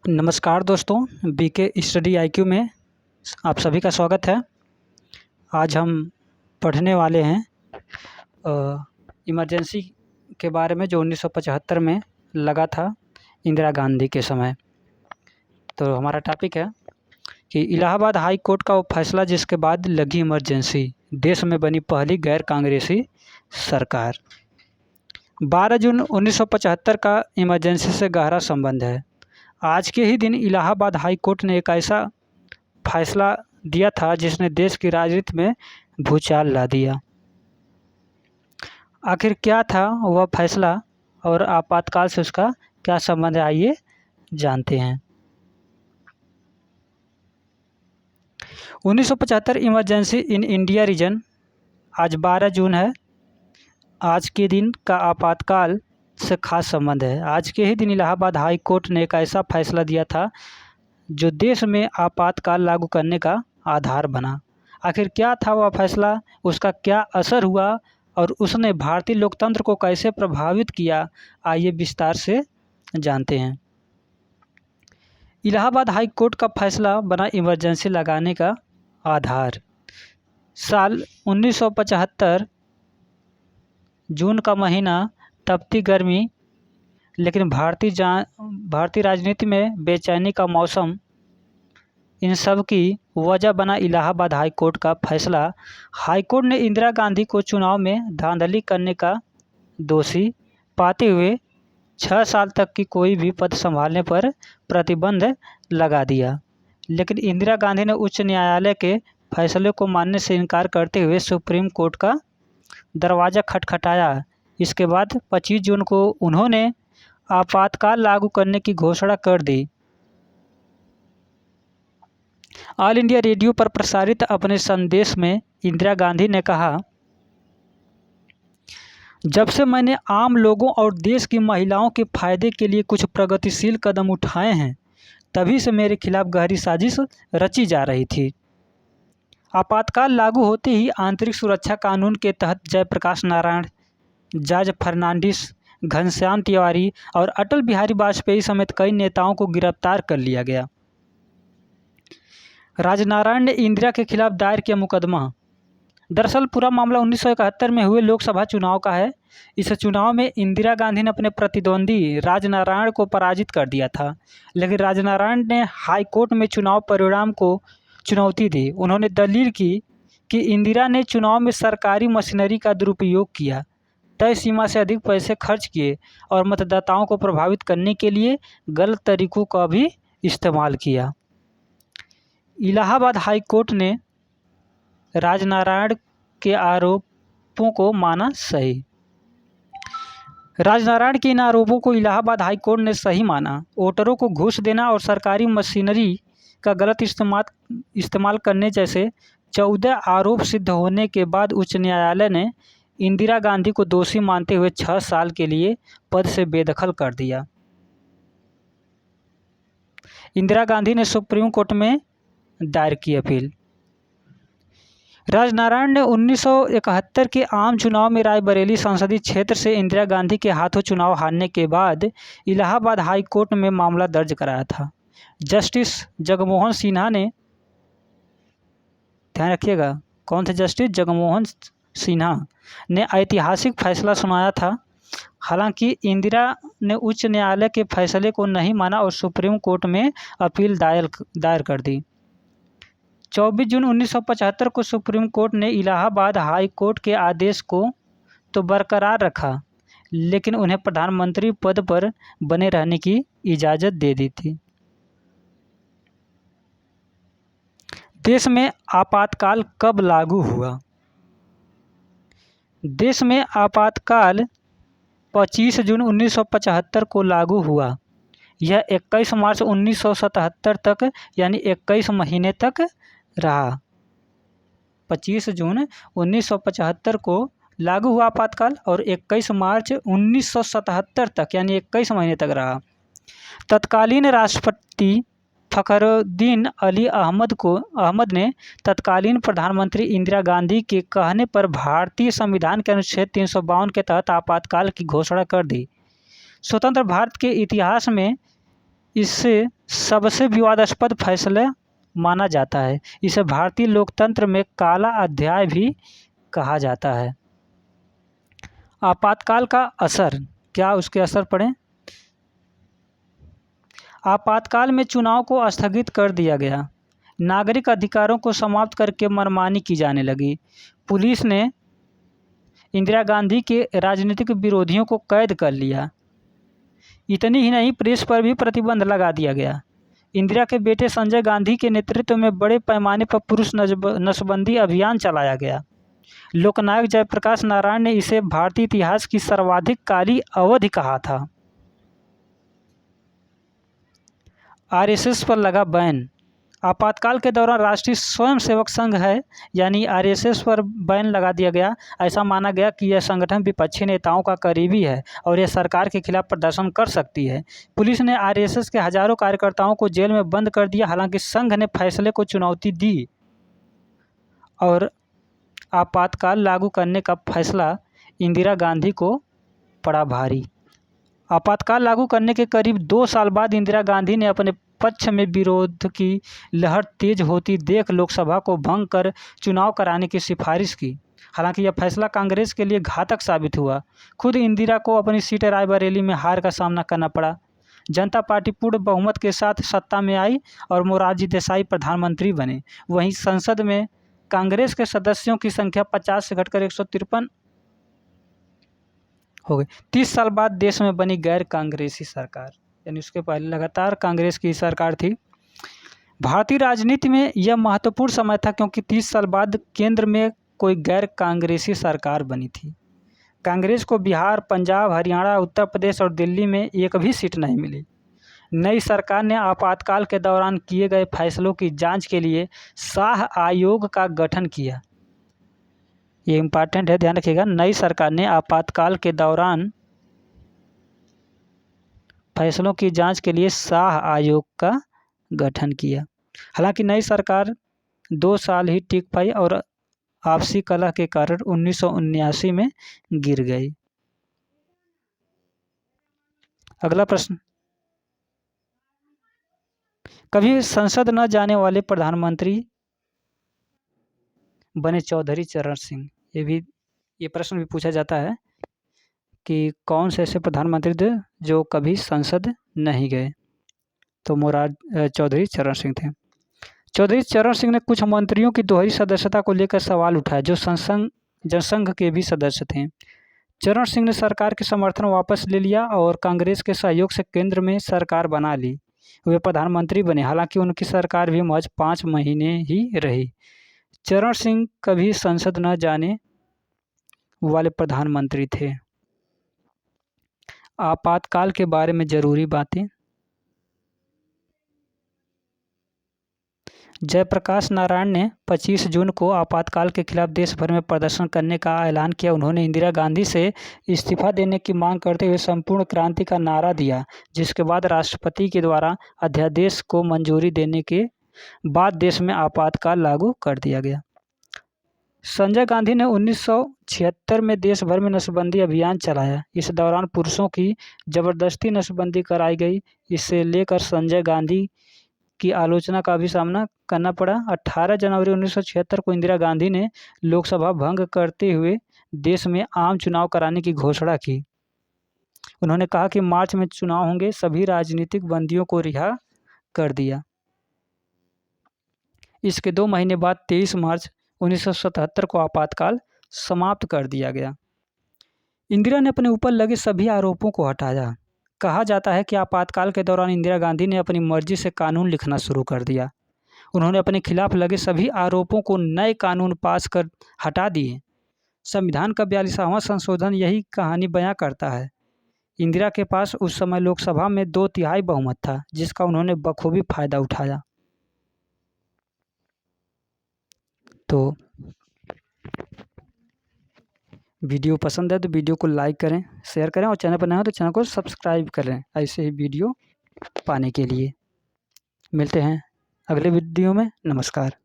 नमस्कार दोस्तों, BK study IQ में आप सभी का स्वागत है। आज हम पढ़ने वाले हैं इमरजेंसी के बारे में जो 1975 में लगा था इंदिरा गांधी के समय। तो हमारा टॉपिक है कि इलाहाबाद हाई कोर्ट का वो फैसला जिसके बाद लगी इमरजेंसी, देश में बनी पहली गैर कांग्रेसी सरकार। 12 जून 1975 का इमरजेंसी से गहरा संबंध है। आज के ही दिन इलाहाबाद हाई कोर्ट ने एक ऐसा फैसला दिया था जिसने देश की राजनीति में भूचाल ला दिया। आखिर क्या था वह फैसला और आपातकाल से उसका क्या संबंध है, आइए जानते हैं। 1975 इमरजेंसी इन इंडिया रीजन। आज 12 जून है। आज के दिन का आपातकाल से खास संबंध है। आज के ही दिन इलाहाबाद हाई कोर्ट ने एक ऐसा फैसला दिया था जो देश में आपातकाल लागू करने का आधार बना। आखिर क्या था वह फैसला, उसका क्या असर हुआ और उसने भारतीय लोकतंत्र को कैसे प्रभावित किया, आइए विस्तार से जानते हैं। इलाहाबाद हाई कोर्ट का फैसला बना इमरजेंसी लगाने का आधार। साल 1975 जून का महीना, तपती गर्मी, लेकिन भारतीय राजनीति में बेचैनी का मौसम, इन सब की वजह बना इलाहाबाद हाई कोर्ट का फैसला। हाई कोर्ट ने इंदिरा गांधी को चुनाव में धांधली करने का दोषी पाते हुए 6 साल तक की कोई भी पद संभालने पर प्रतिबंध लगा दिया। लेकिन इंदिरा गांधी ने उच्च न्यायालय के फैसले को मानने से इनकार करते हुए सुप्रीम कोर्ट का दरवाज़ा खटखटाया। इसके बाद 25 जून को उन्होंने आपातकाल लागू करने की घोषणा कर दी। ऑल इंडिया रेडियो पर प्रसारित अपने संदेश में इंदिरा गांधी ने कहा, जब से मैंने आम लोगों और देश की महिलाओं के फायदे के लिए कुछ प्रगतिशील कदम उठाए हैं, तभी से मेरे खिलाफ गहरी साजिश रची जा रही थी। आपातकाल लागू होते ही आंतरिक सुरक्षा कानून के तहत जयप्रकाश नारायण, जॉर्ज फर्नांडिस, घनश्याम तिवारी और अटल बिहारी वाजपेयी समेत कई नेताओं को गिरफ्तार कर लिया गया। राजनारायण ने इंदिरा के खिलाफ दायर किया मुकदमा। दरअसल पूरा मामला 1971 में हुए लोकसभा चुनाव का है। इस चुनाव में इंदिरा गांधी ने अपने प्रतिद्वंदी राजनारायण को पराजित कर दिया था, लेकिन राजनारायण ने हाई कोर्ट में चुनाव परिणाम को चुनौती दी। उन्होंने दलील की कि इंदिरा ने चुनाव में सरकारी मशीनरी का दुरुपयोग किया, तय सीमा से अधिक पैसे खर्च किए और मतदाताओं को प्रभावित करने के लिए गलत तरीकों का भी इस्तेमाल किया। इलाहाबाद हाई कोर्ट ने राजनारायण के आरोपों को माना सही। राजनारायण के इन आरोपों को इलाहाबाद हाई कोर्ट ने सही माना। वोटरों को घूस देना और सरकारी मशीनरी का गलत इस्तेमाल करने जैसे 14 आरोप सिद्ध होने के बाद उच्च न्यायालय ने इंदिरा गांधी को दोषी मानते हुए 6 साल के लिए पद से बेदखल कर दिया। इंदिरा गांधी ने सुप्रीम कोर्ट में दायर की अपील। राजनारायण ने 1971 के आम चुनाव में रायबरेली संसदीय क्षेत्र से इंदिरा गांधी के हाथों चुनाव हारने के बाद इलाहाबाद हाई कोर्ट में मामला दर्ज कराया था। जस्टिस जगमोहन सिन्हा ने, ध्यान रखिएगा कौन थे, जस्टिस जगमोहन सिन्हा ने ऐतिहासिक फैसला सुनाया था। हालांकि इंदिरा ने उच्च न्यायालय के फैसले को नहीं माना और सुप्रीम कोर्ट में अपील दायर कर दी। 24 जून 1975 को सुप्रीम कोर्ट ने इलाहाबाद हाई कोर्ट के आदेश को तो बरकरार रखा, लेकिन उन्हें प्रधानमंत्री पद पर बने रहने की इजाज़त दे दी थी। देश में आपातकाल कब लागू हुआ? देश में आपातकाल 25 जून 1975 को लागू हुआ। यह 21 मार्च 1977 तक यानी 21 महीने तक रहा। 25 जून 1975 को लागू हुआ आपातकाल और 21 मार्च 1977 तक यानी 21 महीने तक रहा। तत्कालीन राष्ट्रपति फखरुद्दीन अली अहमद ने तत्कालीन प्रधानमंत्री इंदिरा गांधी के कहने पर भारतीय संविधान के अनुच्छेद 352 के तहत आपातकाल की घोषणा कर दी। स्वतंत्र भारत के इतिहास में इससे सबसे विवादास्पद फैसला माना जाता है। इसे भारतीय लोकतंत्र में काला अध्याय भी कहा जाता है। आपातकाल का असर, क्या उसके असर पड़े? आपातकाल में चुनाव को स्थगित कर दिया गया। नागरिक अधिकारों को समाप्त करके मनमानी की जाने लगी। पुलिस ने इंदिरा गांधी के राजनीतिक विरोधियों को कैद कर लिया। इतनी ही नहीं, प्रेस पर भी प्रतिबंध लगा दिया गया। इंदिरा के बेटे संजय गांधी के नेतृत्व में बड़े पैमाने पर पुरुष नसबंदी अभियान चलाया गया। लोकनायक जयप्रकाश नारायण ने इसे भारतीय इतिहास की सर्वाधिक काली अवधि कहा था। आरएसएस पर लगा बैन। आपातकाल के दौरान राष्ट्रीय स्वयंसेवक संघ है यानी आरएसएस पर बैन लगा दिया गया। ऐसा माना गया कि यह संगठन विपक्षी नेताओं का करीबी है और यह सरकार के खिलाफ प्रदर्शन कर सकती है। पुलिस ने आरएसएस के हजारों कार्यकर्ताओं को जेल में बंद कर दिया। हालांकि संघ ने फैसले को चुनौती दी और आपातकाल लागू करने का फैसला इंदिरा गांधी को पड़ा भारी। आपातकाल लागू करने के करीब 2 साल बाद इंदिरा गांधी ने अपने पक्ष में विरोध की लहर तेज होती देख लोकसभा को भंग कर चुनाव कराने की सिफारिश की। हालांकि यह फैसला कांग्रेस के लिए घातक साबित हुआ। खुद इंदिरा को अपनी सीट रायबरेली में हार का सामना करना पड़ा। जनता पार्टी पूर्ण बहुमत के साथ सत्ता में आई और मोरारजी देसाई प्रधानमंत्री बने। वहीं संसद में कांग्रेस के सदस्यों की संख्या 50 से घटकर 153 हो गई। 30 साल बाद देश में बनी गैर कांग्रेसी सरकार, यानी उसके पहले लगातार कांग्रेस की सरकार थी। भारतीय राजनीति में यह महत्वपूर्ण समय था क्योंकि 30 साल बाद केंद्र में कोई गैर कांग्रेसी सरकार बनी थी। कांग्रेस को बिहार, पंजाब, हरियाणा, उत्तर प्रदेश और दिल्ली में एक भी सीट नहीं मिली। नई सरकार ने आपातकाल के दौरान किए गए फैसलों की जांच के लिए शाह आयोग का गठन किया। ये इम्पॉर्टेंट है, ध्यान रखिएगा। नई सरकार ने आपातकाल के दौरान फैसलों की जांच के लिए शाह आयोग का गठन किया। हालांकि नई सरकार 2 साल ही टिक पाई और आपसी कलह के कारण 1979 में गिर गई। अगला प्रश्न, कभी संसद न जाने वाले प्रधानमंत्री बने चौधरी चरण सिंह। ये प्रश्न भी पूछा जाता है कि कौन से ऐसे प्रधानमंत्री थे जो कभी संसद नहीं गए, तो चौधरी चरण सिंह थे। चौधरी चरण सिंह ने कुछ मंत्रियों की दोहरी सदस्यता को लेकर सवाल उठाया जो जनसंघ के भी सदस्य थे। चरण सिंह ने सरकार के समर्थन वापस ले लिया और कांग्रेस के सहयोग से केंद्र में सरकार बना ली। वे प्रधानमंत्री बने। हालांकि उनकी सरकार भी महज 5 महीने ही रही। चरण सिंह कभी संसद न जाने वाले प्रधानमंत्री थे। आपातकाल के बारे में जरूरी बातें। जयप्रकाश नारायण ने 25 जून को आपातकाल के खिलाफ देश भर में प्रदर्शन करने का ऐलान किया। उन्होंने इंदिरा गांधी से इस्तीफा देने की मांग करते हुए संपूर्ण क्रांति का नारा दिया, जिसके बाद राष्ट्रपति के द्वारा अध्यादेश को मंजूरी देने के बाद देश में आपातकाल लागू कर दिया गया। संजय गांधी ने 1976 में देश भर में नसबंदी अभियान चलाया। इस दौरान पुरुषों की जबरदस्ती नसबंदी कराई गई। इसे लेकर संजय गांधी की आलोचना का भी सामना करना पड़ा। 18 जनवरी 1976 को इंदिरा गांधी ने लोकसभा भंग करते हुए देश में आम चुनाव कराने की घोषणा की। उन्होंने कहा कि मार्च में चुनाव होंगे। सभी राजनीतिक बंदियों को रिहा कर दिया। इसके 2 महीने बाद 23 मार्च 1977 को आपातकाल समाप्त कर दिया गया। इंदिरा ने अपने ऊपर लगे सभी आरोपों को हटाया। कहा जाता है कि आपातकाल के दौरान इंदिरा गांधी ने अपनी मर्जी से कानून लिखना शुरू कर दिया। उन्होंने अपने खिलाफ लगे सभी आरोपों को नए कानून पास कर हटा दिए। संविधान का 42वां संशोधन यही कहानी बयां करता है। इंदिरा के पास उस समय लोकसभा में 2/3 बहुमत था, जिसका उन्होंने बखूबी फायदा उठाया। तो वीडियो पसंद है तो वीडियो को लाइक करें, शेयर करें और चैनल पर नए हो तो चैनल को सब्सक्राइब करें ऐसे ही वीडियो पाने के लिए। मिलते हैं अगले वीडियो में। नमस्कार।